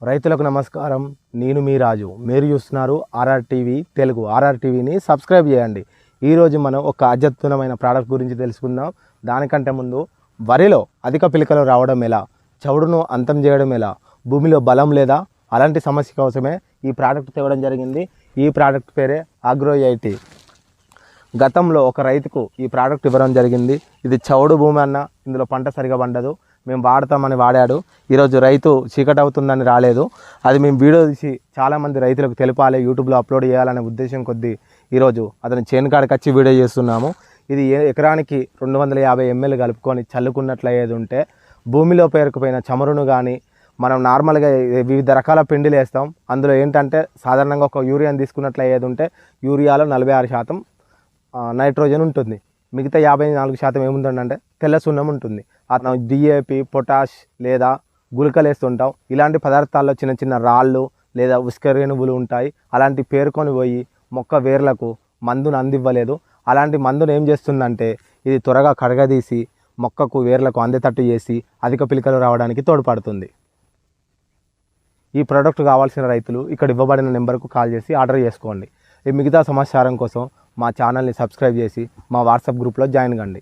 రైతులకు నమస్కారం. నేను మీ రాజు. మీరు చూస్తున్నారు ఆర్ఆర్ టీవీ తెలుగు. ఆర్ఆర్ టీవీని సబ్స్క్రైబ్ చేయండి. ఈరోజు మనం ఒక అత్యుత్తమమైన ప్రోడక్ట్ గురించి తెలుసుకుందాం. దానికంటే ముందు వరిలో అధిక పిలకలు రావడం ఎలా, చౌడును అంతం చేయడం ఎలా, భూమిలో బలం లేదా అలాంటి సమస్య కోసమే ఈ ప్రోడక్ట్ తేవడం జరిగింది. ఈ ప్రోడక్ట్ పేరే అగ్రో 80. గతంలో ఒక రైతుకు ఈ ప్రోడక్ట్ ఇవ్వడం జరిగింది. ఇది చౌడు భూమి అన్న ఇందులో పంట సరిగా పండదు, మేము వాడతామని వాడాడు. ఈరోజు రైతు చీకటి అవుతుందని రాలేదు. అది మేము వీడియో తీసి చాలామంది రైతులకు తెలిపాలి, యూట్యూబ్లో అప్లోడ్ చేయాలనే ఉద్దేశం కొద్దీ ఈరోజు అతని చేను కాడికి వచ్చి వీడియో చేస్తున్నాము. ఇది ఎకరానికి 250 ml కలుపుకొని చల్లుకున్నట్లయ్యేది ఉంటే భూమిలో పేరుకుపోయిన చమురును కానీ మనం నార్మల్గా వివిధ రకాల పిండిలు వేస్తాం. అందులో ఏంటంటే సాధారణంగా ఒక యూరియాని తీసుకున్నట్లయ్యేది ఉంటే యూరియాలో 46% నైట్రోజన్ ఉంటుంది, మిగతా 54% ఏముంటుందంటే తెల్ల సున్నం ఉంటుంది. అతను డిఏపి, పొటాష్ లేదా గుళికలు వేస్తుంటాం. ఇలాంటి పదార్థాల్లో చిన్న చిన్న రాళ్ళు లేదా ఉస్క రేణువులు ఉంటాయి. అలాంటి పేరుకొని పోయి మొక్క వేర్లకు మందును అందివ్వలేదు. అలాంటి మందును ఏం చేస్తుందంటే ఇది త్వరగా కడగదీసి మొక్కకు వేర్లకు అందేటట్టు చేసి అధిక పిలకలు రావడానికి తోడ్పడుతుంది. ఈ ప్రోడక్ట్ కావాల్సిన రైతులు ఇక్కడ ఇవ్వబడిన నెంబర్కు కాల్ చేసి ఆర్డర్ చేసుకోండి. ఈ మిగతా సమాచారం కోసం మా ఛానల్ని సబ్స్క్రైబ్ చేసి మా వాట్సాప్ గ్రూప్లో జాయిన్ కండి.